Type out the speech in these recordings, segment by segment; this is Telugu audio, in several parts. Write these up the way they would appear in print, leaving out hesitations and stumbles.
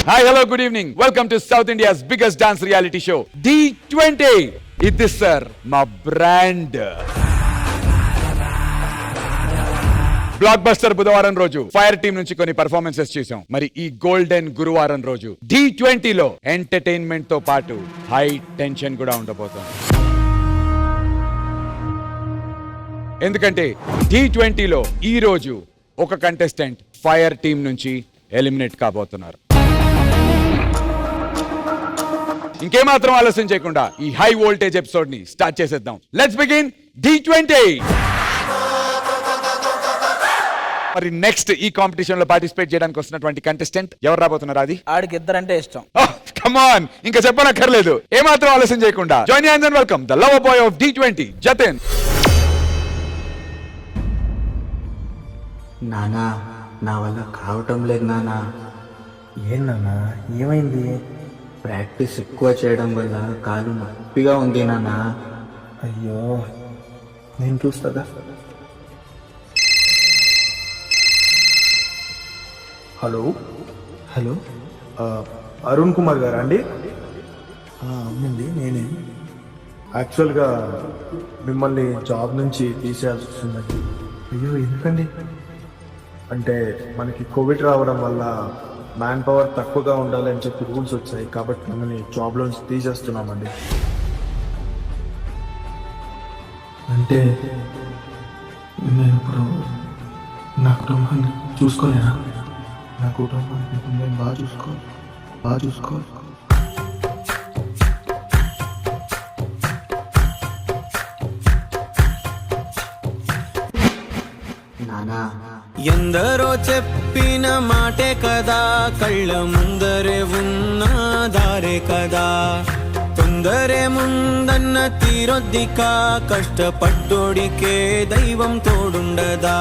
Hi, hello, good evening. Welcome to South India's biggest dance reality show, D20. It is sir, my brand. Block buster బుధవారం రోజు ఫైర్ టీం నుంచి కొన్ని పర్ఫార్మెన్సెస్ చూసాం. మరి ఈ గోల్డెన్ గురువారం రోజు D20 లో ఎంటర్టైన్మెంట్ తో పాటు హై టెన్షన్ కూడా ఉండబోతుంది. ఎందుకంటే D20 లో ఈ రోజు ఒక కంటెస్టెంట్ ఫైర్ టీం నుంచి ఎలిమినేట్ కాబోతున్నారు. ఇంకేమాత్రం ఆలస్యం చేయకుండా ఈ హై వోల్టేజ్ ఎపిసోడ్ ని స్టార్ట్ చేసేద్దాం. Let's begin D20. మరి నెక్స్ట్ ఈ కాంపిటీషన్ లో పార్టిసిపేట్ చేయడానికి వస్తున్నటువంటి కంటెస్టెంట్ ఎవరు రాబోతున్నారు? అది ఆడికి ఇద్దరంటే ఇష్టం. కమాన్, ఇంకా చెప్పనక్కర్లేదు. ఏమాత్రం ఆలస్యం చేయకుండా join and welcome the lover boy of D20, Jatin. నానా, నా వల్ల కావటం లేదు నానా. ఏందన్నా ఏమైంది? ప్రాక్టీస్ ఎక్కువ చేయడం వల్ల కాలు నొప్పిగా ఉంది నానా. అయ్యో, నేను చూస్తుందా? హలో హలో, అరుణ్ కుమార్ గారా అండి? అవునండి, నేనే. యాక్చువల్గా మిమ్మల్ని జాబ్ నుంచి తీసేయాల్సి వస్తుందండి. అయ్యో, ఎందుకండి? అంటే మనకి కోవిడ్ రావడం వల్ల మ్యాన్ పవర్ తక్కువగా ఉండాలని చెప్పి రూల్స్ వచ్చాయి, కాబట్టి మిమ్మల్ని జాబ్లోంచి తీసేస్తున్నామండి. అంటే నేను ఇప్పుడు నా కుటుంబాన్ని చూసుకోలేనా? నా కుటుంబాన్ని నేను బాగా చూసుకోవాలి. నానా, ఎందరో చెప్పిన మాటే కదా, కళ్ళ ముందరే ఉన్న దారే కదా. తొందరే ముందన్న తీరొద్దిక, కష్టపడ్డోడికే దైవం తోడుండదా.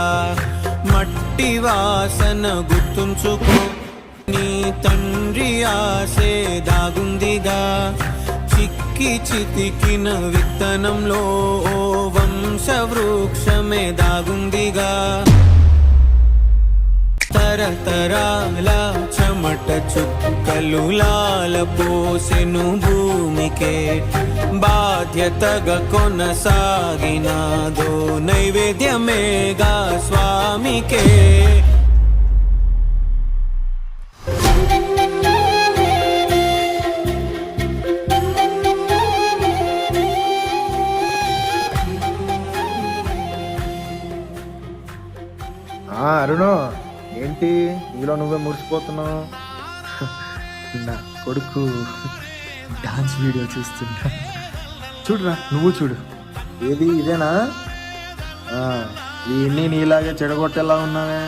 మట్టి వాసన గుర్తుంచుకో, నీ తండ్రి ఆసే దాగుందిగా. చిక్కి చితికిన విత్తనంలో ఓ వంశవృక్షమే దాగుందిగా. తరతరాల చెమట చుక్కలు లాల పోసెను భూమికే, బాధ్యతగా కొనసాగినాదో నైవేద్యమేగా స్వామికే. అరుణు, ఏంటి నీలో నువ్వే మురిసిపోతున్నావు? నా కొడుకు డాన్స్ వీడియో చూస్తున్నా. చూడురా, నువ్వు చూడు. ఏది ఇదేనా? వీడిని నీలాగే చెడగొట్టేలా ఉన్నావే.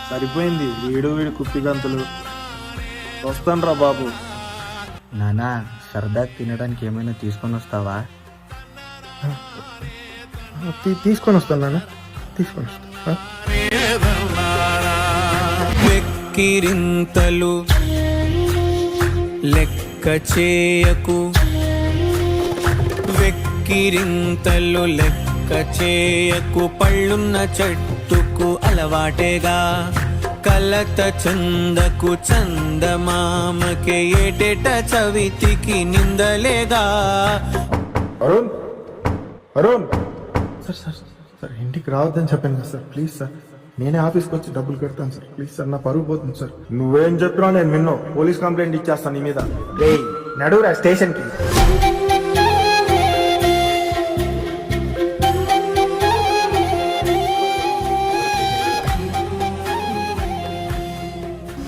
సరిపోయింది, వీడి కుప్పిగంతులు. వస్తానురా బాబు. నానా, సరదా తినడానికి ఏమైనా తీసుకొని వస్తావా? తీసుకొని వస్తాను నాన్న, తీసుకొని వస్తాను. వెక్కిరింతలు లెక్క చేయకు, వెక్కిరింతలు లెక్క చేయకు. పళ్ళున్న చెట్టుకు అలవాటేగా, కలత చందకు చందమామకే ఏటేట చవితికి నిందలేగా. అరుణ్ సార్ ఇంటికి రావద్దని చెప్పాను కదా సార్. ప్లీజ్ సార్, నేనే ఆఫీస్కి వచ్చి డబ్బులు కడతాను సార్. ప్లీజ్ సార్, నా పరుగు పోతుంది సార్. నువ్వేం చెప్పినా నేను విన్నో పోలీస్ కంప్లైంట్ ఇచ్చేస్తాను నీ మీద. నడువురా స్టేషన్కి.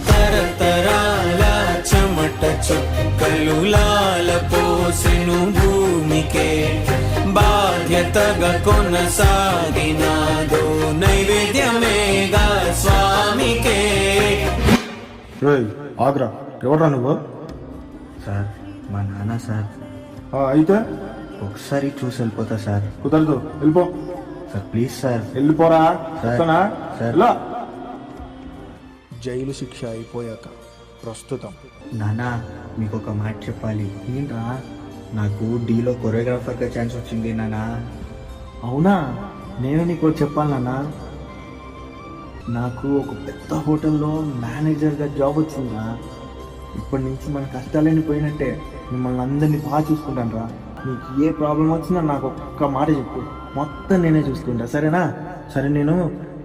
తరతరాల చెమట చుక్కలు లాల పోసెను భూమికే, బాధ్యతగా కొనసాగినాదో నైవేద్యమేగా స్వామికే. ఆగ్రా, ఎవరా నువ్వు? సార్, మా నాన్న సార్. అయితే ఒకసారి చూసి వెళ్ళిపోతా సార్. కుదరదు, వెళ్ళిపో సార్. ప్లీజ్ సార్, వెళ్ళిపోరా. సార్. జైలు శిక్ష అయిపోయాక ప్రస్తుతం నానా, మీకు ఒక మాట చెప్పాలి. ఏంట్రా? నాకు డీలో కొరియోగ్రాఫర్గా ఛాన్స్ వచ్చింది నానా. అవునా? నేను నీకు చెప్పాలి నాన్న, నాకు ఒక పెద్ద హోటల్లో మేనేజర్గా జాబ్ వచ్చిందా. ఇప్పటి నుంచి మన కష్టాలన్నీ పోయినట్టే. మిమ్మల్ని అందరినీ బాగా చూసుకుంటాను రా. నీకు ఏ ప్రాబ్లం వచ్చినా నాకు ఒక్క మాట చెప్పు, మొత్తం నేనే చూసుకుంటా, సరేనా? సరే, నేను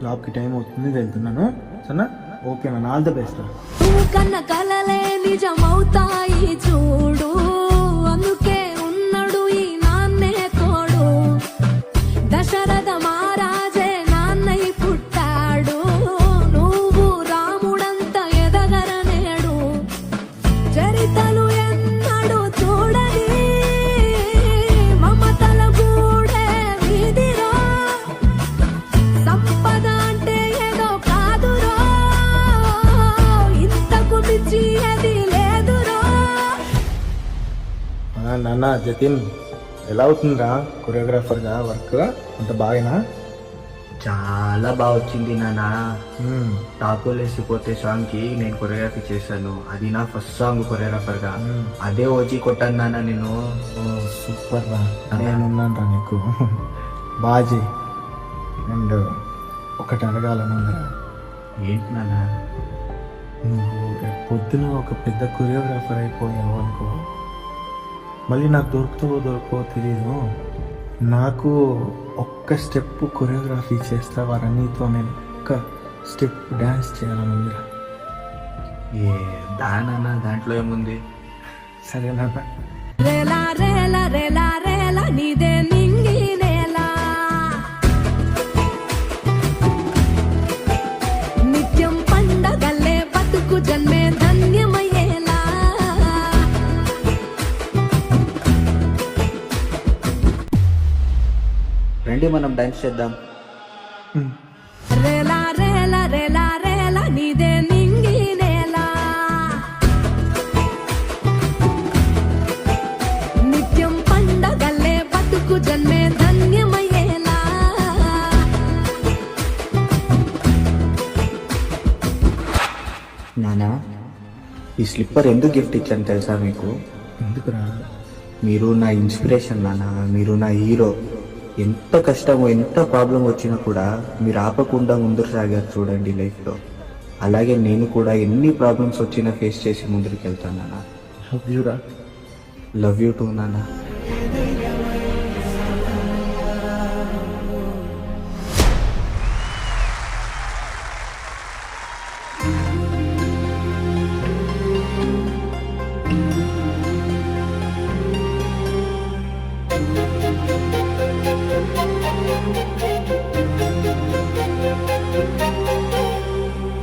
జాబ్కి టైం అవుతుంది, వెళ్తున్నాను, సరేనా? ఓకేనా? All the best. కన్న కలలే నిజమవుతాయి చూడు, అందుకే ఉన్నాడు ఈ నాన్నే తోడు. దశరథ మహారాజే నాన్నై పుట్టాడు, నువ్వు రాముడంత ఎదగరనేడు. చరితలు ఎన్నడు చూడని మమతల గూడే వీధిలో, సంపద అంటే ఏదో కాదురో, ఇంతకు మించి అది లేదురో. నాన్న జతిన్, ఎలా అవుతుందా కొరియోగ్రాఫర్గా వర్క్? అంత బాగానా? చాలా బాగా వచ్చింది నాన్న. టాకోలేసిపోతే సాంగ్కి నేను కొరియోగ్రఫీ చేశాను, అది నా ఫస్ట్ సాంగ్ కొరియోగ్రాఫర్గా. అదే ఓజీ కొట్టాను నాన్న నేను. సూపర్ రా, నేనున్నాను రా నీకు. బాజీ. అండ్ ఒకటి అడగాలనుందిరా. ఏంటి నాన్న? నువ్వు పొద్దున ఒక పెద్ద కొరియోగ్రాఫర్ అయిపోయావు అనుకో, మళ్ళీ నాకు దొరకవో తెలీదు, నాకు ఒక్క స్టెప్ కొరియోగ్రఫీ చేస్తావారా? నీతో నేను ఒక్క స్టెప్ డ్యాన్స్ చేయాలని ఉందిరా. దాంట్లో ఏముంది? సరేనా? రేలా రేలా రేలా రేలా నీదే నింగి నేలా, నిత్యం పండగల్లే బతుకు జన్మే ధన్యమయ్యేలా. రండి మనం డాన్స్ చేద్దాం. రేలా రేలా రేలా రేలా నీదే నింగి నేలా, నిత్యం పండగల్లే బతుకు జన్మే ధన్యమయ్యేలా. నానా, ఈ స్లిప్పర్ ఎందుకు గిఫ్ట్ ఇచ్చాను తెలుసా మీకు? ఎందుకురా? మీరు నా ఇన్స్పిరేషన్ నాన్న, మీరు నా హీరో. ఎంత కష్టమో ఎంత ప్రాబ్లం వచ్చినా కూడా మీరు ఆపకుండా ముందుకు సాగారు చూడండి లైఫ్లో. అలాగే నేను కూడా ఎన్ని ప్రాబ్లమ్స్ వచ్చినా ఫేస్ చేసి ముందుకు వెళ్తాను నాన్న. లవ్ యూ రా. లవ్ యూ టూ నాన్న.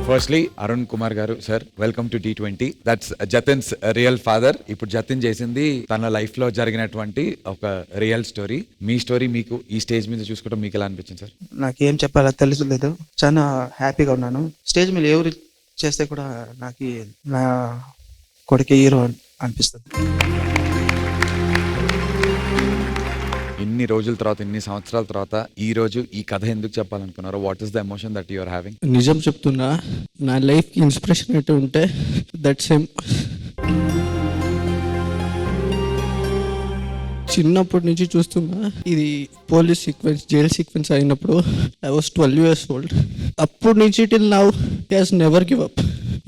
ఫస్ట్లీ అరుణ్ కుమార్ గారు sir, welcome to T20. That's Jatin's real father. ఇప్పుడు జతిన్ చేసింది తన లైఫ్ లో జరిగినటువంటి ఒక రియల్ స్టోరీ. మీ స్టోరీ మీకు ఈ స్టేజ్ మీద చూసుకోవడం మీకు ఎలా అనిపించింది సార్? నాకేం చెప్పాలో తెలుసులేదు, చాలా హ్యాపీగా ఉన్నాను. స్టేజ్ మీద ఎవరు చేస్తే కూడా నాకు నా కొడుకు హీరో అనిపిస్తుంది. ఇన్ని రోజుల తర్వాత, ఇన్ని సంవత్సరాల తర్వాత ఈ రోజు ఈ కథ ఎందుకు చెప్పాలనుకున్నారు? What is the emotion that you are having? నిజం చెప్తున్నా, నా లైఫ్ ఇన్స్పిరేషన్ అయితే ఉంటే దట్స్ హిమ్. చిన్నప్పటి నుంచి చూస్తున్నా, ఇది పోలీస్ సీక్వెన్స్, జైల్ సీక్వెన్స్ అయినప్పుడు ఐ వాస్ 12 years old. అప్పటి నుంచి till now he has never give up.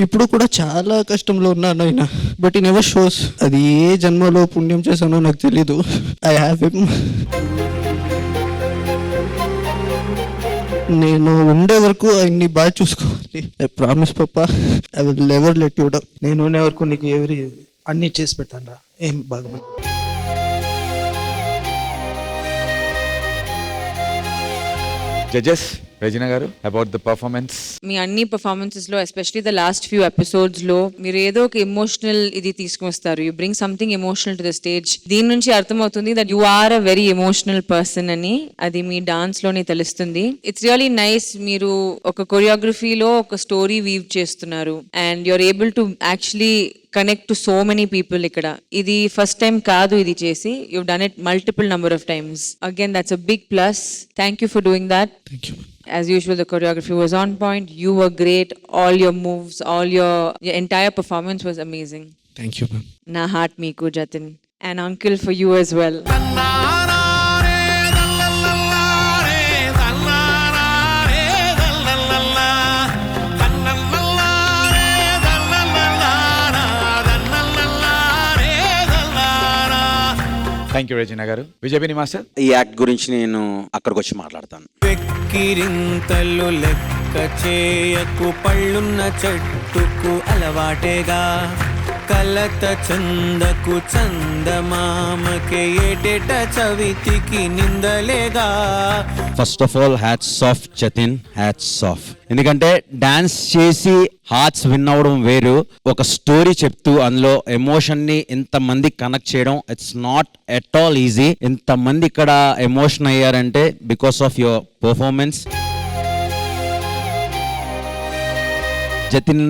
ఇప్పుడు కూడా చాలా కష్టంలో ఉన్నాను ఆయన, బట్ ఈ నెవర్ షోస్. అది ఏ జన్మలో పుణ్యం చేశానో నాకు తెలీదు. I have him. నేను ఉండే వరకు ఆయన్ని బాగా చూసుకోవాలి. I promise papa, I will never let you down. నేను ఉండే వరకు నీకు ఎవరి అన్ని చేసి పెట్టాను రా. ఏం బాగా జడ్జెస్, రెజినా గారు, అబౌట్ ద పర్ఫార్మెన్స్. మీ అన్ని పర్ఫార్మెన్సెస్ లో, especially the last few episodes లో మీరు ఏదో ఒక ఎమోషనల్ ఇది తీసుకొస్తారు. You bring something emotional to the stage. దీని నుంచి అర్థమవుతుంది that you are a very emotional person అని. అది మీ డాన్స్ లోనే తెలుస్తుంది. It's really nice. మీరు ఒక కొరియోగ్రఫీలో ఒక స్టోరీ వీవ్ చేస్తున్నారు and you're able to actually connect to so many people. ఇక్కడ ఇది ఫస్ట్ టైం కాదు ఇది చేసి, you done it multiple number of times. Again that's a big plus. Thank you for doing that. Thank you. As usual, the choreography was on point. You were great. All your moves, all your entire performance was amazing. Thank you ma'am. Na heart meeku Jatin. And uncle for you as well. Thank you Regina గారు. విజయబిని మాస్టర్. ఈ యాక్ట్ గురించి నేను అక్కడికి వచ్చి మాట్లాడతాను. వెక్కిరింతలు లెక్క చేయకు, పళ్ళున్న చెట్టుకు అలవాటేగా, కలత చందకు చందమామకే ఏటేట చవితికి నిందలేగా. First of all hats off Jatin, hats off. ఎందుకంటే డాన్స్ చేసి హార్ట్స్ విన్ అవ్వడం వేరు, ఒక స్టోరీ చెప్తూ అందులో ఎమోషన్ ని ఇంతమంది కనెక్ట్ చేయడం, it's not at all easy. ఇంతమంది ఇక్కడ ఎమోషన్ అయ్యారంటే because of your performance. Jatin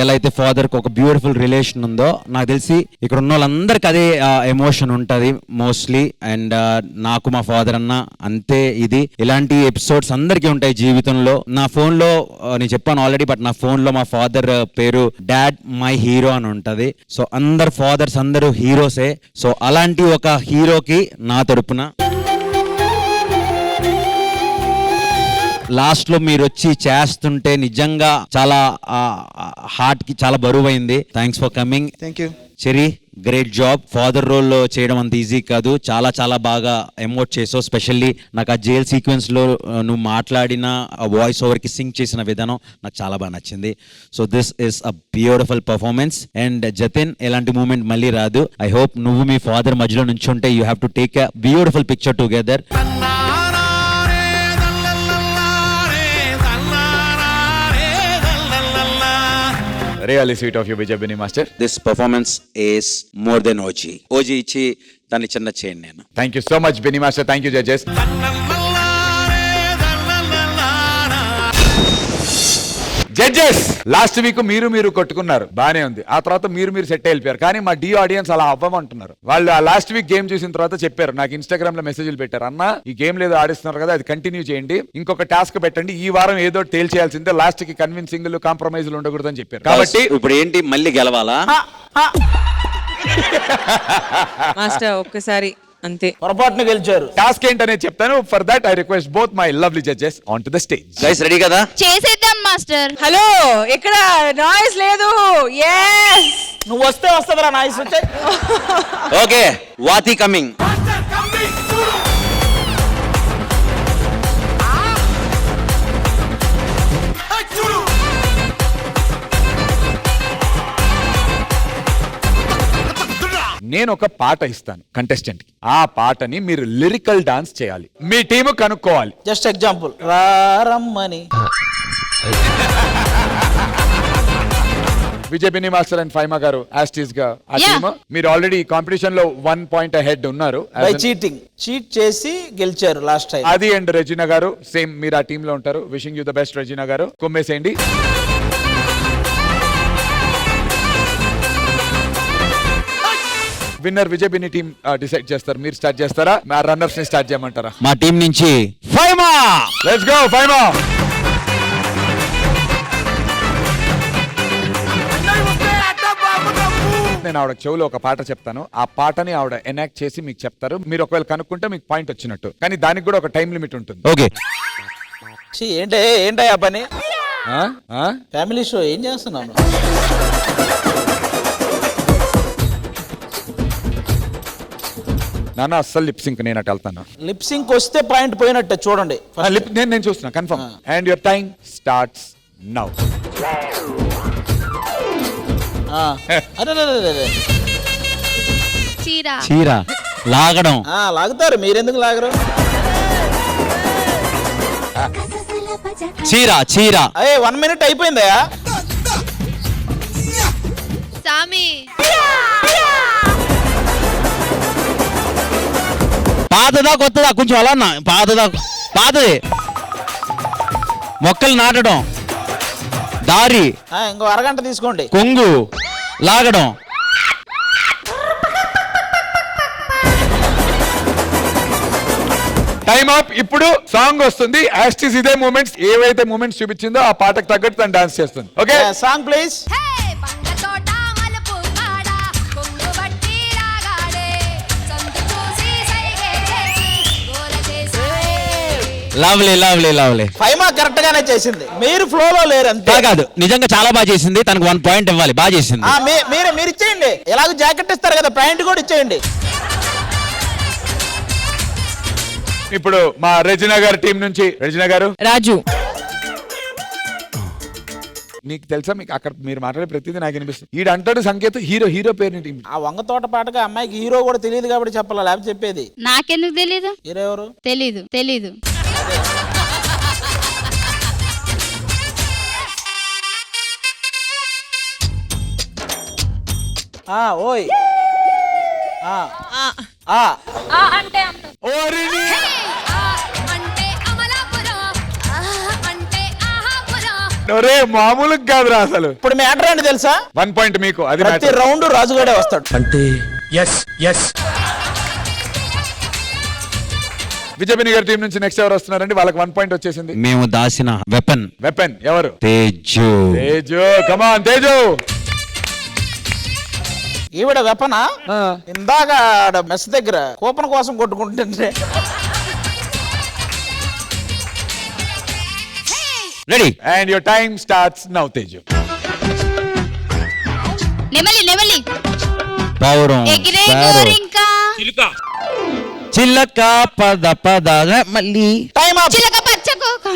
ఎలా అయితే ఫాదర్ కి ఒక బ్యూటిఫుల్ రిలేషన్ ఉందో, నాకు తెలిసి ఇక్కడ ఉన్న వాళ్ళందరికీ అదే ఎమోషన్ ఉంటది మోస్ట్లీ. అండ్ నాకు మా ఫాదర్ అన్న అంతే. ఇది ఇలాంటి ఎపిసోడ్స్ అందరికీ ఉంటాయి జీవితంలో. నా ఫోన్ లో నేను చెప్పాను ఆల్రెడీ, బట్ నా ఫోన్ లో మా ఫాదర్ పేరు డాడ్ మై హీరో అని ఉంటది. సో అందరు ఫాదర్స్ అందరూ హీరోసే. సో అలాంటి ఒక హీరోకి నా తరపున లాస్ట్ లో మీరు వచ్చి చేస్తుంటే నిజంగా చాలా హార్ట్ కి చాలా బరువైంది. Thanks for coming. Thank you. Cherry, great job. Father role లో చేయడం అంత ఈజీ కాదు, చాలా చాలా బాగా ఎమోట్ చేసావు. స్పెషల్లీ నాకు ఆ జైల్ సీక్వెన్స్ లో నువ్వు మాట్లాడిన వాయిస్ ఓవర్ కి సింగ్ చేసిన విధానం నాకు చాలా బాగా నచ్చింది. So this is a beautiful performance. And Jatin, ఎలాంటి మూమెంట్ మళ్ళీ రాదు. ఐ హోప్ నువ్వు మీ ఫాదర్ మధ్యలో నుంచుంటే you have to take a beautiful picture together. Really sweet of you Vijay Binni master. This performance is more than OG. OG ఇచ్చి దాన్ని చిన్న చేయండి నేను. Thank you so much Binni master. Thank you judges. Judges, last week మీరు కొట్టుకున్నారు, బానే ఉంది. ఆ తర్వాత మీరు సెట్ అయిపోయారు. కానీ మా డి ఆడియన్స్ అలా అవ్వమంటున్నారు. వాళ్ళు ఆ లాస్ట్ వీక్ గేమ్ చూసిన తర్వాత చెప్పారు, నాకు ఇన్స్టాగ్రామ్ లో మెసేజ్లు పెట్టారు, అన్న ఈ గేమ్ లేదు ఆడిస్తున్నారు కదా, అది కంటిన్యూ చేయండి, ఇంకొక టాస్క్ పెట్టండి, ఈ వారం ఏదో తేల్చేయాల్సిందే, లాస్ట్ కి కన్విన్సింగ్ కాంప్రమైజ్ ఉండకూడదు అని చెప్పారు. కాబట్టి ఇప్పుడు ఏంటి, మళ్ళీ గెలవాలా? మాస్టర్ ఒక్కసారి అంతే. పొరపాటున గెలిచారు. టాస్క్ ఏంటనేది చెప్తాను. For that I request both my lovely judges on to the stage. Guys ready కదా? చేసేద్దాం మాస్టర్. హలో, ఇక్కడ నాయిస్ లేదు. yes నువ్వు వస్తే వస్తుందిరా నాయిస్ వచ్చే. Okay, Vaathi coming. నేను ఒక పాట ఇస్తాను కంటెస్టెంట్ కి, ఆ పాటని మీరు లిరికల్ డాన్స్ చేయాలి, మీ టీము కనుక్కోవాలి. జస్ట్ ఎగ్జాంపుల్, రారమ్మని. విజయబిని మాస్టర్ అండ్ ఫైమా గారు యాస్టీస్ గా ఆ టీమ్, మీరు ఆల్రెడీ కాంపిటీషన్ లో 1 point అహెడ్ ఉన్నారు. చీట్ చేసి గెలిచారు లాస్ట్ టైం. అది అండ్ రెజినా గారు సేమ్, మీరు ఆ టీమ్ లో ఉంటారు. Wishing you the best Regina గారు. కొమ్మేసేయండి. విన్నర్ విజయబిని టీమ్ డిసైడ్ చేస్తారు. మీరు స్టార్ట్ చేస్తారా, మా రన్నర్స్ ని స్టార్ట్ చేయమంటారా? మా టీం నుంచి ఫైమా. Let's go Faima. నేను ఆవిడ చెవులో ఒక పాట చెప్తాను, ఆ పాటని ఆవిడ ఎనాక్ట్ చేసి మీకు చెప్తారు. మీరు ఒకవేళ కనుక్కుంటే మీకు పాయింట్ వచ్చినట్టు, కానీ దానికి కూడా ఒక టైం లిమిట్ ఉంటుంది. ఓకే. ఏంటయ్యా పని? ఆ? ఆ? ఫ్యామిలీ షో ఏం చేస్తున్నాను? నాన్న అస్సలు లిప్ సింక్, నేను అటు వెళ్తాను. లిప్ సింక్ వస్తే పాయింట్ పోయినట్టే చూడండి. లిప్ నేను చూస్తున్నా confirm. And your time starts now. చీర లాగడం. లాగుతారు, మీరెందుకు లాగరు? చీర. అయ్యే 1 minute అయిపోయిందయా. సామి పాతదా కొత్తదా? కొంచెం అలా అన్నా. పాతది. మొక్కలు నాటడం, దారి, ఇంకో అరగంట తీసుకోండి. కొంగు లాగడం. Time up. ఇప్పుడు సాంగ్ వస్తుంది. యాస్టిస్ ఇదే మూమెంట్స్, ఏవైతే మూమెంట్స్ చూపించిందో ఆ పాటకు తగ్గట్టు తను డాన్స్ చేస్తుంది. Okay, song please. Lovely. Faima correct గానే చేసింది, మీరు ఫ్లో లో లేరు అంతే. కాదు, నిజంగా చాలా బాగా చేసింది. తనకు 1 point ఇవ్వాలి, బాగా చేసింది. మీరు ఇచ్చేయండి. ఎలాగో జాకెట్ ఇస్తారు కదా, ప్యాంట్ కూడా ఇచ్చేయండి. ఇప్పుడు మా రెజినా గారి టీం నుంచి రెజినా గారు. రాజు. నీకు తెలుసా, మీకు అక్కడ మీరు మాట్లాడే ప్రతిదీ నాకు అనిపిస్తుంది. ఈడు అంటాడు సంకేతం హీరో పేరు టీం. ఆ వంగ తోట పాటగా అమ్మాయికి హీరో కూడా తెలియదు కాబట్టి చెప్పాలా, లేకపోతే చెప్పేది. నాకెందుకు తెలీదు? హీరో ఎవరు? తెలీదు. ఓయ్ అంటే ఓరిని. ఒరే మామూలుగా కాదురా అసలు. ఇప్పుడు మ్యాటర్ ఏంటి తెలుసా? 1 పాయింట్ మీకు. అది ప్రతి రౌండ్ రాజుగాడే వస్తాడు. అంటే ఎస్ విజయపిని గారి టీం నుంచి నెక్స్ట్ ఎవరు వస్తున్నారండి? వాళ్ళకి 1 పాయింట్ వచ్చేసింది. మేము దాసిన వెపన్ ఎవరు? తేజు. కమాన్ తేజు. ఈవిడ వెపనా? ఇందాక మెస్ దగ్గర కూపన్ కోసం కొట్టుకుంటుంటే. Ready and your time starts now Teju. నెమలి పౌరం ఎగిరే పారో. గోరింక చిలక పద మళ్ళీ టైం అప్. చిలక పచ్చకోక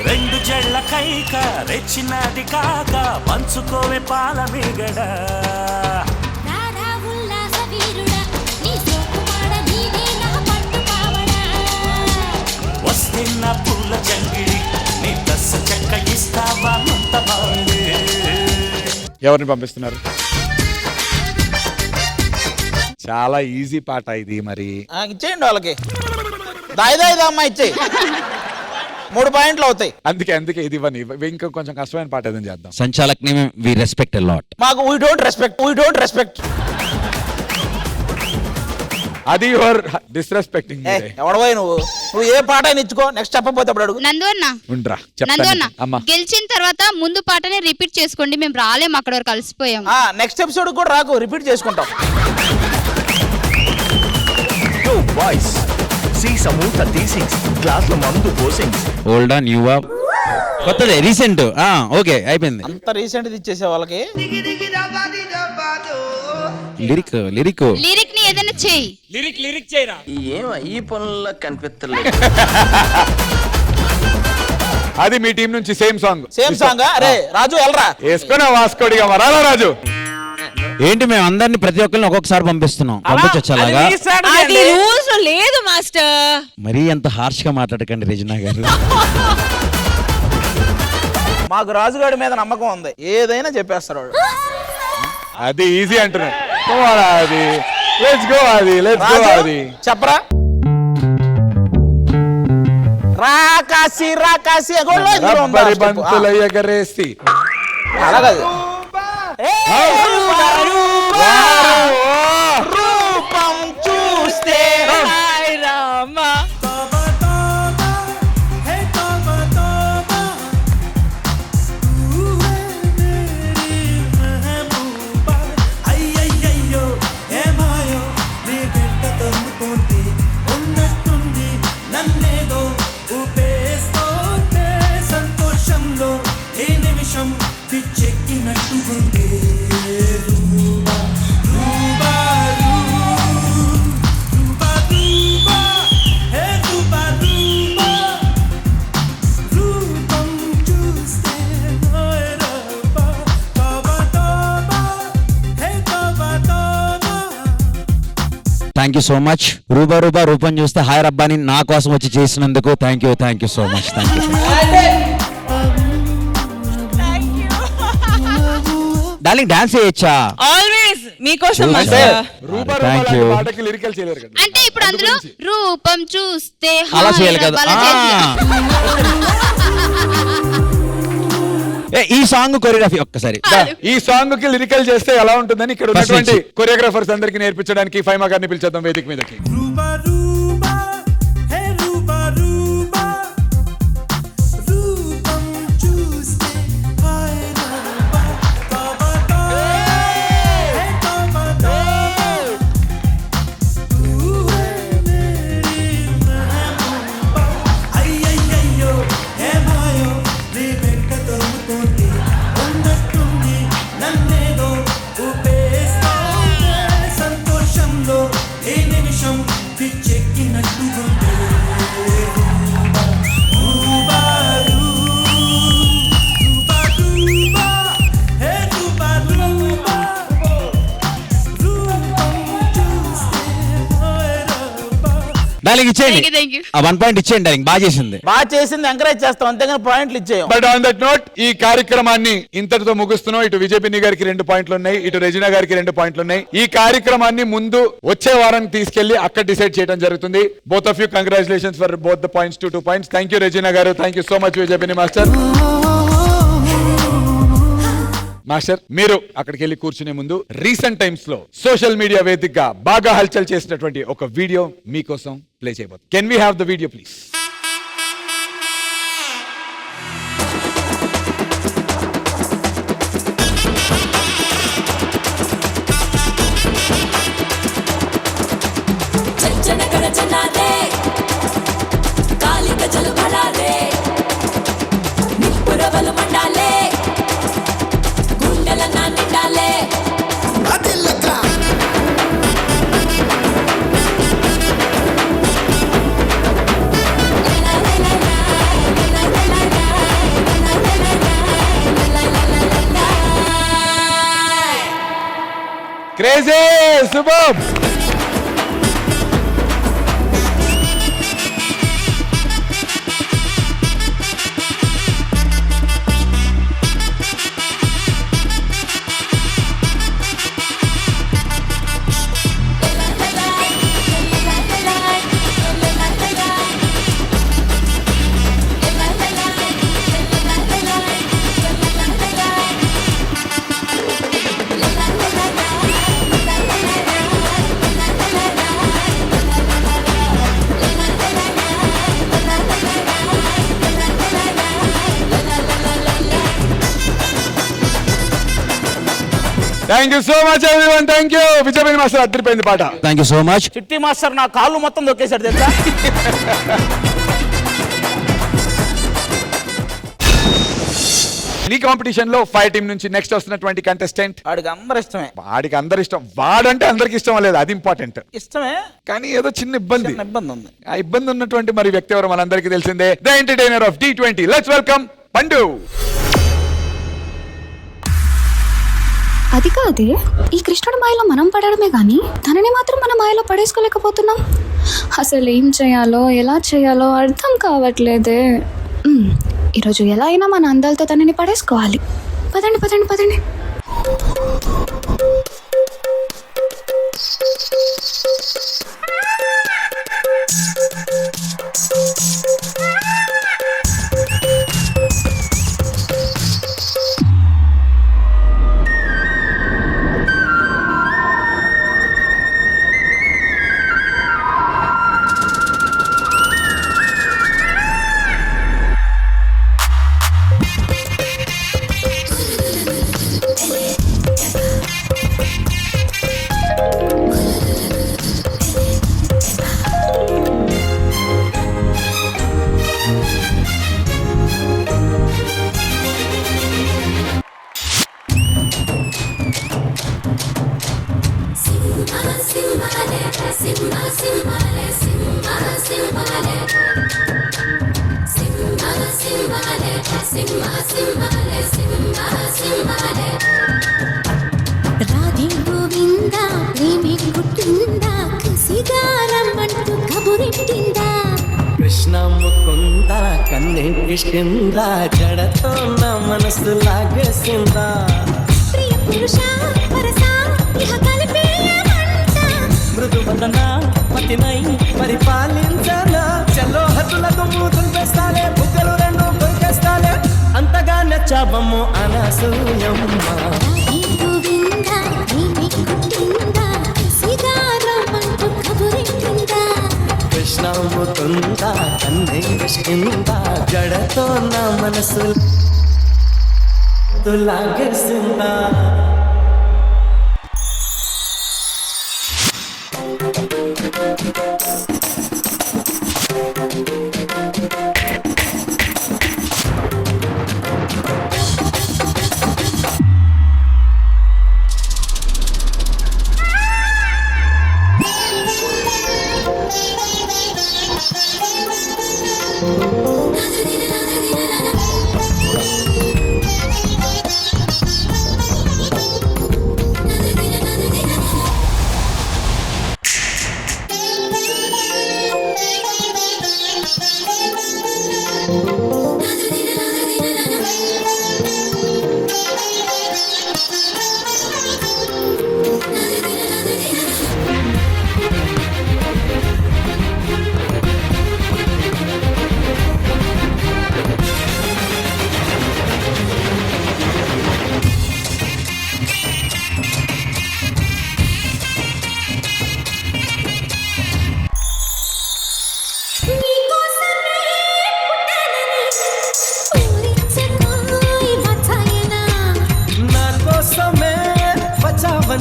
రెండు జళ్ళ కైక రెచ్చినది కాక పంచుకోవే పాల మిగడ వస్తున్న పూల జంగిడి నీ దశ చెక్క ఇస్తావా అంత బాగుంది. ఎవరిని పంపిస్తున్నారు? చాలా ఈజీ పాట ఇది. మరి ఇచ్చేయండి వాళ్ళకి. దాయిదా అమ్మాయి ఇచ్చేయి. 3 పాయింట్లు అవుతాయి. అందుకే ఇది ఇవ్వని. ఇంకా కొంచెం కష్టమైన పాట ఏదైనా చేద్దాం. సంచాలక్ ని వి రెస్పెక్ట్ ఎ లాట్. మాకు వీ డోంట్ రెస్పెక్ట్. అది యువర్ డిస్రెస్పెక్టింగ్. ఎవడవై నువ్వు ఏ పాట అయినా ఇచ్చుకో. నెక్స్ట్ చెప్పబోతే అప్పుడు అడుగు. నందు అన్న ఉండ్రా నందు అన్న చెప్తాను అమ్మా. గెలిచిన తర్వాత ముందు పాటనే రిపీట్ చేసుకోండి, మేము రాలేము, అక్కడ వరకు కలిసిపోయాం. నెక్స్ట్ ఎపిసోడ్ కూడా రాకు, రిపీట్ చేసుకుంటాం. బాయ్స్ సీసము తీసింగ్స్ గ్లాస్ లో మందు పోసింగ్స్ ఓల్డ్ న్యూ కొత్తది రీసెంట్. ఓకే అయిపోయింది. అంత రీసెంట్ ఇచ్చేసే వాళ్ళకి. లిరిక్ లిరిక్ ని ఏదైనా చేయి. లిరిక్ చేయరా. ఏం ఈ పనుల్లో కనిపిస్తలేదు. అది మీ టీం నుంచి సేమ్ సాంగ్. అరే రాజు ఎల్రా వేసుకున్నా వాస్కోడిగా మరాలా రాజు. ఏంటి మేము అందరిని ప్రతి ఒక్కరిని ఒక్కొక్కసారి పంపిస్తున్నాం. పంపించచ్చు అలాగా. అది రూల్స్ లేదు మాస్టర్. మరీ అంత హార్ష్ గా మాట్లాడకండి రెజినా గారు. మాకు రాజుగాడి మీద నమ్మకం ఉంది, ఏదైనా చెప్పేస్తారు వాడు. అది ఈజీ అంటున్నా. అది లెట్స్ గో. అది చెప్పరా. రాకాసి రబ్బరి బంతుల ఎగరేసి. అలాగే రూపం చూస్తే సంతోషంలో ఏ నిమిషం పిచ్చెక్కినట్టుకుంటే థ్యాంక్ యూ సో మచ్. రూపం చూస్తే హాయ్ రబ్బాని నా కోసం వచ్చి చేసినందుకు thank you so much. Thank you darling. Dance చేయొచ్చా? ఆల్వేస్ మీకోసం థ్యాంక్ యూ. పాటకి లిరికల్ చేయలేరు కదా. అంటే ఇప్పుడు అందులో రూపం చూస్తే అలా చేయాలి కదా. ఈ సాంగ్ కొరియోగ్రఫీ ఒక్కసారి. ఈ సాంగ్ కి లిరికల్ చేస్తే ఎలా ఉంటుందని ఇక్కడ ఉన్నటువంటి కొరియోగ్రాఫర్స్ అందరికి నేర్పించడానికి ఫైమా గారిని పిలిచేద్దాం వేదిక మీదకి. నన్నేదో డార్లింగ్ ఇచ్చేయండి, Thank you. ఆ 1 పాయింట్ ఇచ్చేయండి డార్లింగ్, బాగా చేసింది. బాగా చేసింది ఎంకరేజ్ చేస్తాం, అంతేగాని పాయింట్లు ఇచ్చేయం. బట్ ఆన్ దట్ నోట్ ఈ కార్యక్రమాన్ని ఇంతటితో ముగిస్తున్నాం. ఇటు విజయపిన్ని గారికి 2 పాయింట్లు ఉన్నాయి, ఇటు రెజినా గారికి 2 పాయింట్లు ఉన్నాయి. ఈ కార్యక్రమాన్ని ముందు వచ్చే వారానికి తీసుకెళ్లి అక్కడ డిసైడ్ చేయడం జరుగుతుంది. Both of you congratulations for both the points, 2 points. Thank you Regina గారు, thank you so much Vijay Binni master. Master, మీరు అక్కడికి వెళ్ళి కూర్చునే ముందు రీసెంట్ టైమ్స్ లో సోషల్ మీడియా వేదికగా బాగా హల్చల్ చేసినటువంటి ఒక వీడియో మీకోసం ప్లే చేయబోతుంది. Can we have the video please? Crazy super. Thank you so much everyone, thank you. Vijay Binni master అద్దరిపోయింది పాట. Thank you so much. Chitti master నా కాళ్ళు మొత్తం దొక్కేశాడు తెలుసా. ఈ కాంపిటీషన్ లో ఫైర్ టీం నుంచి నెక్స్ట్ వస్తున్నటువంటి కంటెస్టెంట్, వాడికి అందరు ఇష్టమే. వాడికి అందరు ఇష్టం. వాడంటే అందరికి ఇష్టం లేదు, అది ఇంపార్టెంట్. ఇష్టమే కానీ ఏదో చిన్న ఇబ్బంది ఉంది. ఆ ఇబ్బంది ఉన్నటువంటి మరి వ్యక్తి ఎవరు మనందరికీ తెలిసిందే. The entertainer of D20. Let's welcome పండు. అది కాదే, ఈ కృష్ణుడి మాయలో మనం పడడమే కానీ తనని మాత్రం మన మాయలో పడేసుకోలేకపోతున్నాం. అసలు ఏం చేయాలో ఎలా చేయాలో అర్థం కావట్లేదే. ఈరోజు ఎలా అయినా మన అందాలతో తనని పడేసుకోవాలి. పదండి పదండి పదండి. కృష్ణ ముకుంద కన్నెంటిష్టిందా జడతో నా మనసు లాగేసిందా మృదువదన పతినై పరిపాలించనా చలో హద్దుల దుమ్ము దులిపేస్తాలే బుగ్గలు రెండు దొరికేస్తాలే అంతగా నచ్చావమ్ము అనసూయమ్మ కృష్ణ ముకుంద కన్నెంటిష్టిందా జడతో నా మనసు లాగేసిందా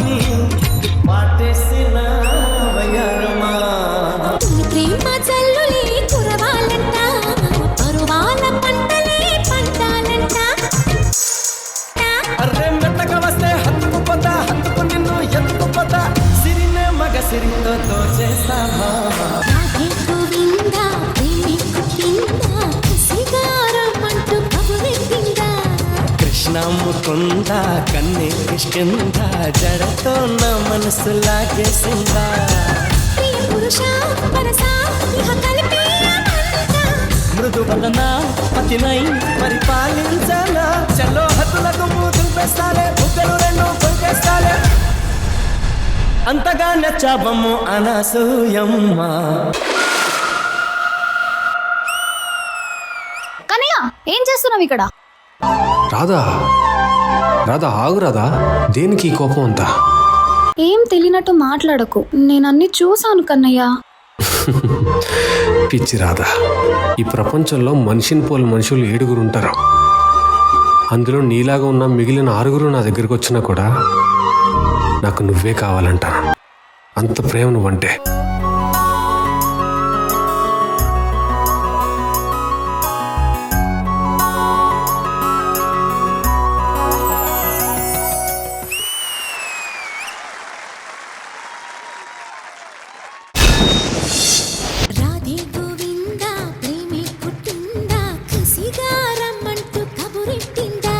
మదిని పాటేసిన వయ్యారమా ప్రేమ జల్లులే కురవాలంట పరువాల పంటలే పంటాలంట అర్రే మెత్తగా వస్తే హత్తుకు నిన్ను ఎత్తుకుపోతా సిరినే మగ సిరితో తోచేస్తావా రాధే గోవింద ప్రేమి కుట్టిందా సిగారమంటూ కబురెట్టిందా కృష్ణ ముకుంద కన్నే కిష్కింద జడతో నా మనసు లాగేసిందా ప్రియ పురుష పరసా ఇహ కలిపేయమంట మృదు వదన పతినై పరిపాలించనా చలో హద్దులకు మూతులు పెస్తాలే బుగ్గలు రెండు కొరికేస్తాలే అంతగా నచ్చాబమ్ము అనసూయమ్మ కన్నయ్య ఏం చేస్తున్నావు ఇక్కడ? రాధా రాధా ఆగు రాధా, దేనికి ఈ కోపం అంతా? ఏం తెలియనట్టు మాట్లాడకు, నేను అన్ని చూసాను కన్నయ్య. పిచ్చి రాధా, ఈ ప్రపంచంలో మనిషిని పోలు మనుషులు 7 ఉంటారు. అందులో నీలాగా ఉన్న మిగిలిన 6 నా దగ్గరికి వచ్చినా కూడా నాకు నువ్వే కావాలంట. అంత ప్రేమ నువ్వంటే. రాధే గోవింద ప్రేమి కుట్టిందా సిగారమంటూ కబురెట్టిందా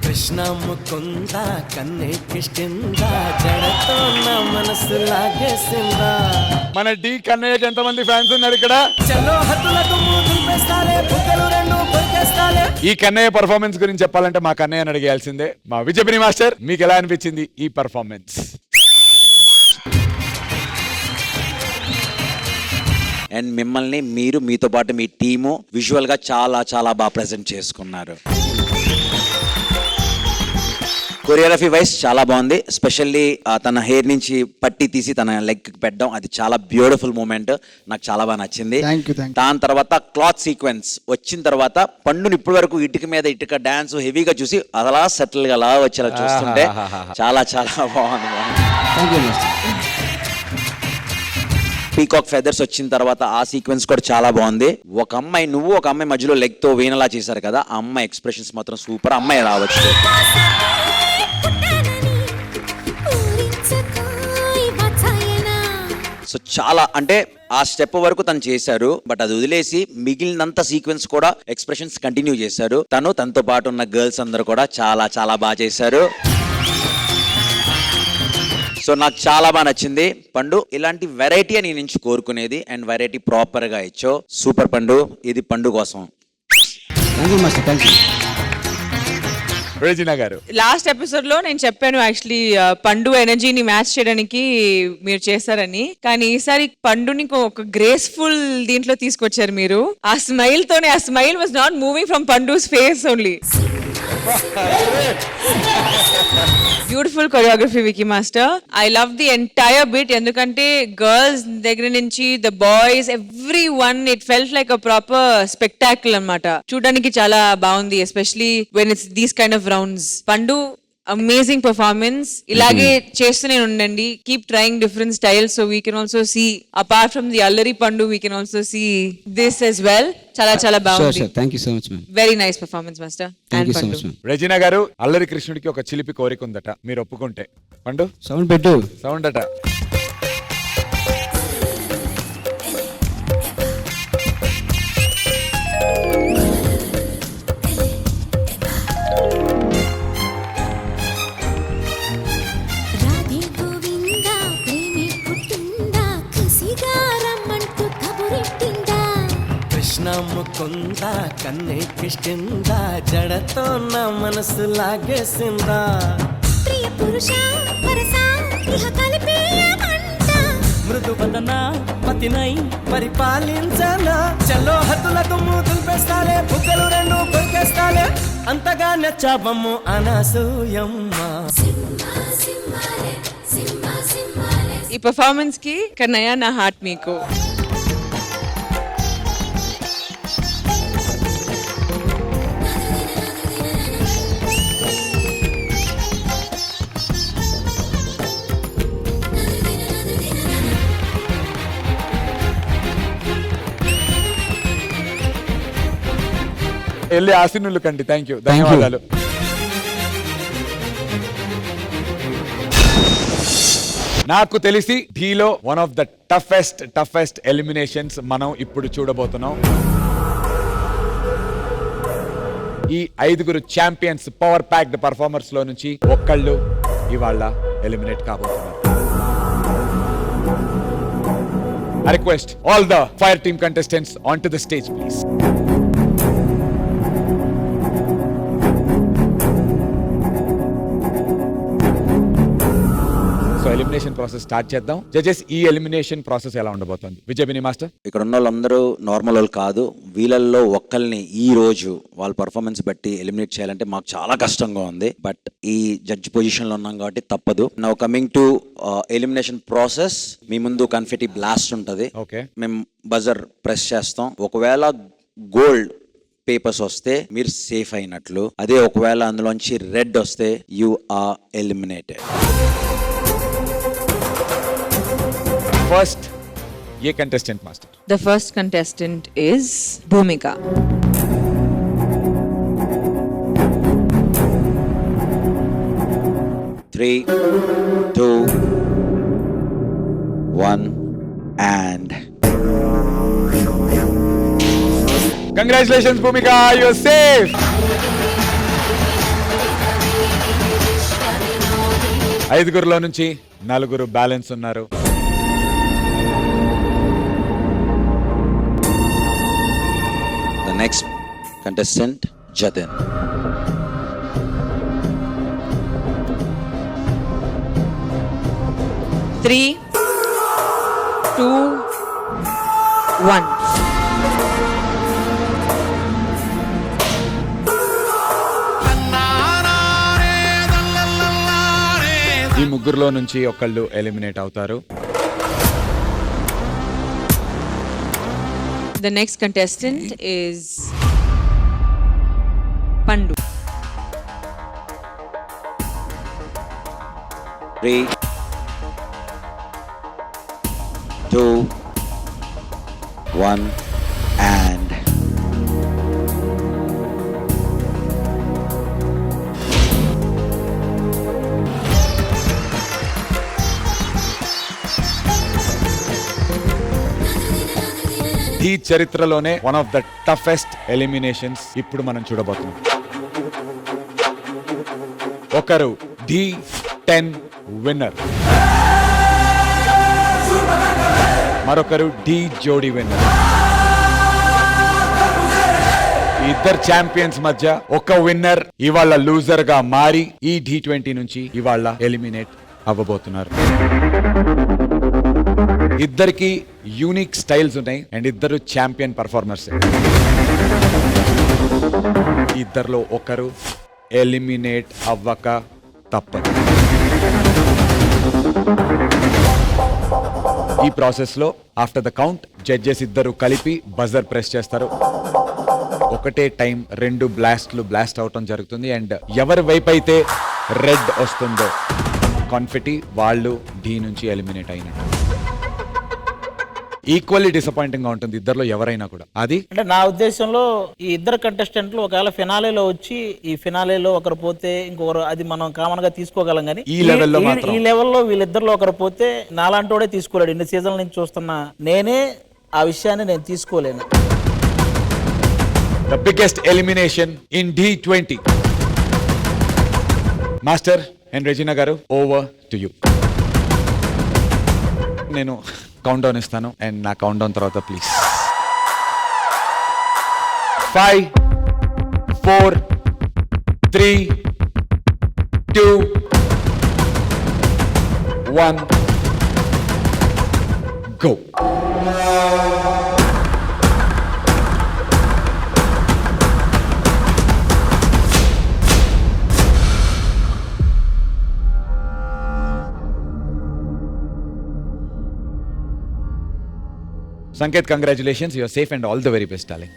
కృష్ణ ముకుంద కన్నే కిష్కింద జడతో నా మనసు లాగేసిందా మన డి కన్నయ్యకి ఎంతమంది ఫ్యాన్స్ ఉన్నారు ఇక్కడ? చలో హద్దులకు మూతులు పెస్తాలే బుగ్గలు రెండు కొరికేస్తాలే ఈ కన్నయ్య పర్ఫార్మెన్స్ గురించి చెప్పాలంటే మా కన్నయ్యని అడిగేయాల్సిందే. మా విజయపిని మాస్టర్, మీకు ఎలా అనిపించింది ఈ పర్ఫార్మెన్స్? అండ్ మిమ్మల్ని మీతో పాటు మీ టీము విజువల్గా చాలా బాగా ప్రజెంట్ చేసుకున్నారు. కొరియోగ్రఫీ వైజ్ చాలా బాగుంది. ఎస్పెషల్లీ తన హెయిర్ నుంచి పట్టి తీసి తన లెగ్ పెట్టడం, అది చాలా బ్యూటిఫుల్ మూమెంట్, నాకు చాలా బాగా నచ్చింది. దాని తర్వాత క్లాత్ సీక్వెన్స్ వచ్చిన తర్వాత పండుని ఇప్పటి వరకు ఇటుక మీద ఇటుక డాన్స్ హెవీగా చూసి అలా సెటిల్ గా అలా వచ్చేలా చూస్తుంటే చాలా బాగుంది. పీకాక్ ఫెదర్స్ వచ్చిన తర్వాత ఆ సీక్వెన్స్ కూడా చాలా బాగుంది. ఒక అమ్మాయి మధ్యలో లెగ్ తో వీణలా చేశారు కదా, ఆ అమ్మాయి ఎక్స్ప్రెషన్స్ మాత్రం సూపర్. అమ్మాయి రావచ్చు. సో చాలా అంటే ఆ స్టెప్ వరకు తను చేశారు, బట్ అది వదిలేసి మిగిలినంత సీక్వెన్స్ కూడా ఎక్స్ప్రెషన్స్ కంటిన్యూ చేశారు. తనతో పాటు ఉన్న గర్ల్స్ అందరూ కూడా చాలా బాగా చేశారు. సో నాకు చాలా బాగా నచ్చింది. పండు, ఇలాంటి వెరైటీ అని నుంచి కోరుకునేది, అండ్ వెరైటీ ప్రాపర్ గా ఇచ్చో. సూపర్ పండు, ఇది పండు కోసం. రెజినా గారు, లాస్ట్ ఎపిసోడ్ లో నేను చెప్పాను యాక్చువల్లీ పండు ఎనర్జీని మ్యాచ్ చేయడానికి మీరు చేశారని, కానీ ఈసారి పండుని ఒక గ్రేస్ఫుల్ దీంట్లో తీసుకొచ్చారు మీరు. ఆ smile was not moving from Pandu's face only. Beautiful choreography Vicky master. I love the entire bit. ఎందుకంటే గర్ల్స్ దగ్గర నుంచి the boys every one, it felt like a proper spectacle అన్నమాట. చూడడానికి చాలా బాగుంది, especially when it's these kind of rounds. Pandu, amazing performance. ఇలాగే చేస్తూనే ఉండండి. Keep trying different styles so we can also see apart from the Allari Pandu, we can also see this as well. చాలా బాగుంది. Thank you so much ma'am. Very nice performance master. And పండు, రెజినా గారు, అల్లరి కృష్ణుడికి ఒక చిలిపి కోరిక ఉందట, మీరు ఒప్పుకుంటే. పండు సౌండ్ పెట్టు. సౌండ్ అట. రాధే గోవింద ప్రేమి కుట్టిందా సిగారమంటూ కబురెట్టిందా కృష్ణ ముకుంద కన్నే కిష్కింద జడతో నా మనసు లాగేసిందా ప్రియ పురుష పరసా ఇహ కలిపేయమంట మృదు వదన పతినై పరిపాలించనా చలో హద్దులకు మూతులు పెస్తాలే బుగ్గలు రెండు కొరికేస్తాలే అంతగా నచ్చాబమ్ము అనసూయమ్మ. ఈ పర్ఫార్మెన్స్ కి కన్నయ్య నా హార్ట్ మీకు. వెళ్ళి ఆశీనులు కండి. థ్యాంక్ యూ, ధన్యవాదాలు. నాకు తెలిసి ఢీలో one of the toughest eliminations మనం ఇప్పుడు చూడబోతున్నాం. ఈ 5 ఛాంపియన్స్ పవర్ ప్యాక్డ్ పర్ఫార్మర్స్ లో నుంచి ఒక్కళ్ళు ఇవాళ ఎలిమినేట్ కాబోతున్నారు. I request all the fire team contestants onto the stage, please. So elimination process start చేద్దాం. జడ్జెస్, ఈ ఎలిమినేషన్ ప్రాసెస్ ఎలా ఉండబోతుంది? విజయ్ మాస్టర్, ఇక్కడ ఉన్న వాళ్ళందరూ నార్మల్ వాళ్ళు కాదు. వీళ్ళల్లో ఒక్కల్ని ఈ రోజు వాళ్ళ పర్ఫార్మెన్స్ బట్టి ఎలిమినేట్ చేయాలంటే మాకు చాలా కష్టంగా ఉంది. బట్ ఈ జడ్జ్ పొజిషన్ లో ఉన్నాం కాబట్టి తప్పదు. Now coming to elimination process, మీ ముందు కన్ఫెటీ బ్లాస్ట్ ఉంటది. ఓకే, మేము బజర్ ప్రెస్ చేస్తాం. ఒకవేళ గోల్డ్ పేపర్స్ వస్తే మీరు సేఫ్ అయినట్లు. అదే ఒకవేళ అందులోంచి రెడ్ వస్తే యు ఆర్ ఎలిమినేటెడ్. ఫస్ట్ ఏ contestant master? The first contestant is Bhumika. Three, 2, 1 and Congratulations Bhumika, you're safe. 5 నుంచి 4 బ్యాలెన్స్ ఉన్నారు. the next contestant Jatin. Three, 2, 1. ఈ 3 నుంచి ఒకళ్ళు ఎలిమినేట్ అవుతారు. The next contestant is Pandu. 3, 2, 1 and ఈ చరిత్రలోనే one of the toughest eliminations ఇప్పుడు మనం చూడబోతున్నాం. ఒకరు D10 విన్నర్, మరొకరు D జోడీ విన్నర్. ఇద్దరు ఛాంపియన్స్ మధ్య ఒక విన్నర్ ఇవాళ లూజర్ గా మారి ఈ D20 నుంచి ఇవాళ ఎలిమినేట్ అవ్వబోతున్నారు. ఇద్దరికి యూనిక్ స్టైల్స్ ఉన్నాయి అండ్ ఇద్దరు ఛాంపియన్ పర్ఫార్మర్స్. ఇద్దరిలో ఒకరు ఎలిమినేట్ అవ్వక తప్పదు. ఈ ప్రాసెస్ లో ఆఫ్టర్ ద కౌంట్ జడ్జెస్ ఇద్దరు కలిపి బజర్ ప్రెస్ చేస్తారు. ఒకటే టైం 2 బ్లాస్ట్ అవటం జరుగుతుంది అండ్ ఎవరి వైపు అయితే రెడ్ వస్తుందో కాన్ఫిటీ వాళ్ళు డి నుంచి ఎలిమినేట్ అయినట్టు. ఈక్వల్లీ డిసప్పాయింటింగ్ గా ఉంటుంది ఇద్దరిలో ఎవరైనా కూడా. అది అంటే నా ఉద్దేశంలో ఈ ఇద్దరు కంటెస్టెంట్లు ఒకవేళ ఫినాలేలో వచ్చి ఈ ఫినాలేలో ఒకరు పోతే ఇంకొకరు, అది మనం కామన్ గా తీసుకోగలం కానీ ఈ లెవెల్లో మాత్రం ఈ లెవెల్లో వీళ్ళిద్దరిలో ఒకరు పోతే నాలాంటోడే తీసుకోలేడు. ఇన్ని సీజన్ల నుంచి చూస్తున్నా నేనే ఆ విషయాన్ని నేను తీసుకోలేను. The biggest elimination in D20. Master and Regina garu, over to you. నేను కౌంట్ డౌన్ ఇస్తాను అండ్ నా కౌంట్ డౌన్ తర్వాత please 5, 4, 3, 2, 1 go. Sanket, congratulations. You are safe and all the very best, darling.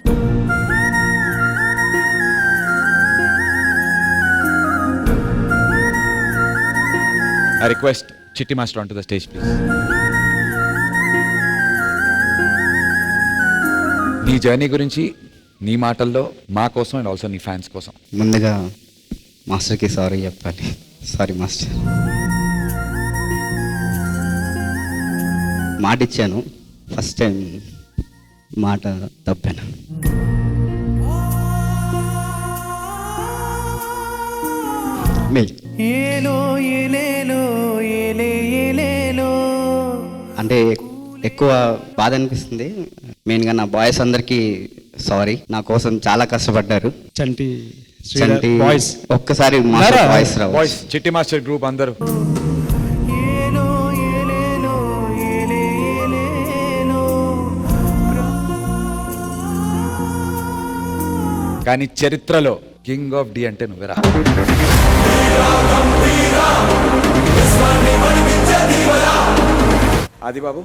I request Chitti Master onto the stage, please. నీ జర్నీ గురించి నీ మాటల్లో మా కోసం అండ్ ఆల్సో నీ ఫ్యాన్స్ కోసం. ముందుగా మాస్టర్కి సారీ చెప్పాలి. సారీ మాస్టర్, మాట ఇచ్చాను, ఫస్ట్ టైం మాట తప్పాను. అంటే ఎక్కువ బాధ అనిపిస్తుంది. మెయిన్గా నా బాయ్స్ అందరికీ సారీ, నా కోసం చాలా కష్టపడ్డారు. చంటి బాయ్స్ ఒక్కసారి వాయిస్ రావు. బాయ్స్ చిట్టి మాస్టర్ గ్రూప్ అందరూ కానీ చరిత్రలో కింగ్ ఆఫ్ డి అంటే నువ్వేరా. ఆది బాబు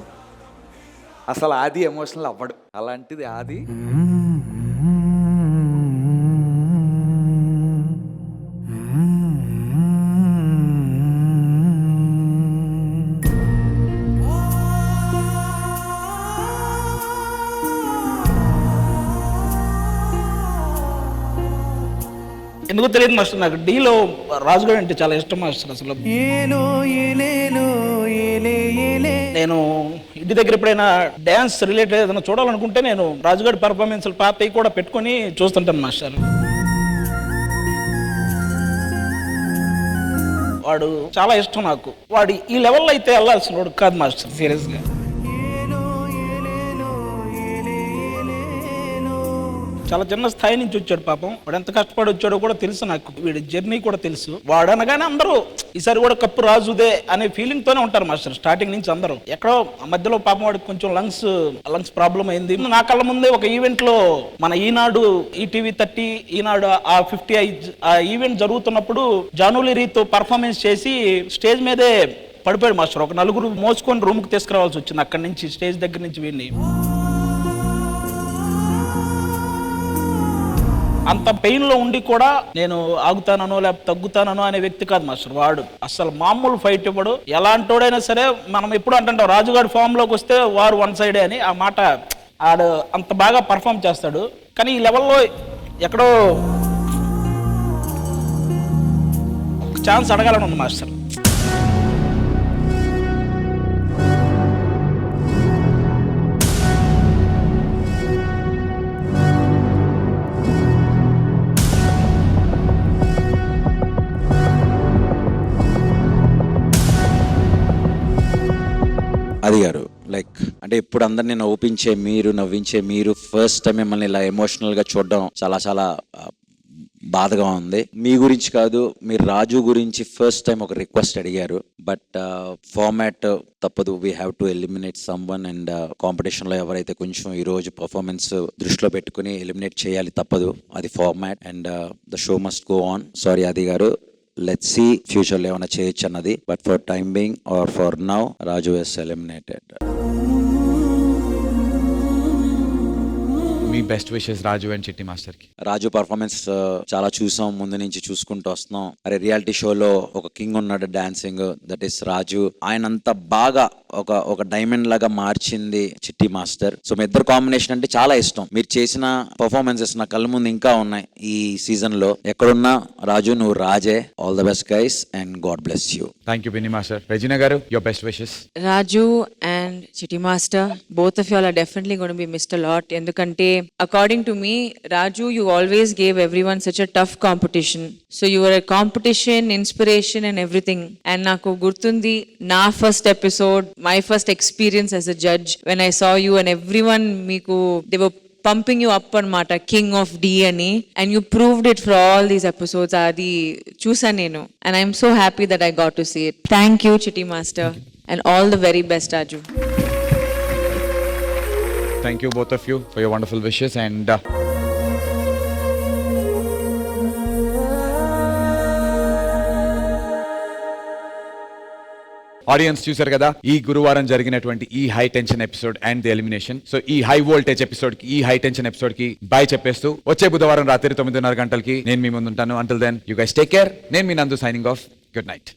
అసలు ఆది ఎమోషనల్ అవ్వడు, అలాంటిది ఆది ఎందుకో తెలియదు మాస్టర్, నాకు డీలో రాజుగారు అంటే చాలా ఇష్టం మాస్టర్. అసలు నేను ఇంటి దగ్గర ఎప్పుడైనా డ్యాన్స్ రిలేటెడ్ ఏదైనా చూడాలనుకుంటే నేను రాజుగారి పర్ఫార్మెన్స్ పాతవి కూడా పెట్టుకొని చూస్తుంటాను మాస్టర్. వాడు చాలా ఇష్టం నాకు. వాడు ఈ లెవెల్లో అయితే వెళ్ళాల్సిన వాడు కాదు మాస్టర్, సీరియస్గా. చాలా చిన్న స్థాయి నుంచి వచ్చాడు పాపం. వాడు ఎంత కష్టపడి వచ్చాడో కూడా తెలుసు నాకు, వీడి జర్నీ కూడా తెలుసు. వాడు అనగానే అందరూ ఈసారి కూడా కప్పు రాజుదే అనే ఫీలింగ్ తోనే ఉంటారు మాస్టర్ స్టార్టింగ్ నుంచి అందరూ. ఎక్కడో మధ్యలో పాపం వాడికి కొంచెం లంగ్స్ ప్రాబ్లం అయింది. నా కళ్ళ ముందే ఒక ఈవెంట్ లో మన ఈనాడు ఈటీవీ 30 ఈనాడు ఆ 50 ఆ ఈవెంట్ జరుగుతున్నప్పుడు జానులరీతో పర్ఫార్మెన్స్ చేసి స్టేజ్ మీదే పడిపోయాడు మాస్టర్. ఒక 4 మోసుకొని రూమ్ కి తీసుకురావాల్సి వచ్చింది అక్కడి నుంచి, స్టేజ్ దగ్గర నుంచి. వీడిని అంత పెయిన్ లో ఉండి కూడా నేను ఆగుతానో లేకపోతే తగ్గుతానో అనే వ్యక్తి కాదు మాస్టర్. వాడు అసలు మామూలు ఫైట్ ఇవ్వడు. ఎలాంటోడైనా సరే మనం ఎప్పుడు అంటుంటాం రాజుగారి ఫామ్ లోకి వస్తే వారు వన్ సైడే అని, ఆ మాట ఆడు అంత బాగా పర్ఫామ్ చేస్తాడు. కానీ ఈ లెవెల్లో ఎక్కడో ఛాన్స్ అడగాలని ఉంది మాస్టర్. అది గారు లైక్ అంటే ఇప్పుడు అందరినీ నవ్వించే మీరు ఫస్ట్ టైం మిమ్మల్ని ఇలా ఎమోషనల్గా చూడడం చాలా చాలా బాధగా ఉంది. మీ గురించి కాదు, మీరు రాజు గురించి ఫస్ట్ టైం ఒక రిక్వెస్ట్ అడిగారు. బట్ ఫార్మాట్ తప్పదు, we have to eliminate someone. And కాంపిటీషన్లో ఎవరైతే కొంచెం ఈరోజు పర్ఫార్మెన్స్ దృష్టిలో పెట్టుకుని ఎలిమినేట్ చేయాలి తప్పదు, అది format. And the show must go on. Sorry Aadi గారు, లెట్స్ సీ ఫ్యూచర్లో ఏమైనా చేయొచ్చు అన్నది. But for time being or for now Raju is eliminated. మీ best wishes Raju and Chitti master కి. రాజు పర్ఫార్మెన్స్ చాలా చూసాం, ముందు నుంచి చూసుకుంటూ వస్తున్నాం. అరే రియాలిటీ షోలో ఒక కింగ్ ఉన్నాడు డాన్సింగ్, దట్ ఈస్ రాజు. ఆయన అంత బాగా ఒక డైమండ్ లాగా మార్చింది చిట్టి మాస్టర్. సో మీ ఇద్దరు కాంబినేషన్ అంటే చాలా ఇష్టం. మీరు చేసిన పర్ఫార్మెన్సెస్ నా కళ్ళ ముందు ఇంకా ఉన్నాయి ఈ సీజన్ లో. ఎక్కడున్నా రాజు నువ్వు రాజే. All the best guys and God bless you. Thank you Binni master. Regina గారు, your best wishes. Raju and Chitti master, both of you all are definitely going to be missed a lot. ఎందుకంటే according to me, Raju, you always gave everyone such a tough competition. So you were a competition, inspiration and everything. And naku gurtundi na first episode, my first experience as a judge, when I saw you and everyone meeku, they were pumping you up anamata, king of D ani, and you proved it for all these episodes. Adi chusa nenu, and I'm so happy that I got to see it. Thank you Chitti Master, and all the very best Raju. Thank you both of you for your wonderful wishes. And audience చూశారు కదా ఈ గురువారం జరిగినటువంటి ఈ high tension episode and the elimination. So ఈ హై వోల్టేజ్ ఎపిసోడ్ కి, ఈ హై టెన్షన్ ఎపిసోడ్ కి బై చెప్పేస్తూ వచ్చే బుధవారం రాత్రి 9:30 గంటలకి నేను మీ ముందు ఉంటాను. Until then you guys take care. నేను మీ నందు సైనింగ్ ఆఫ్. Good night.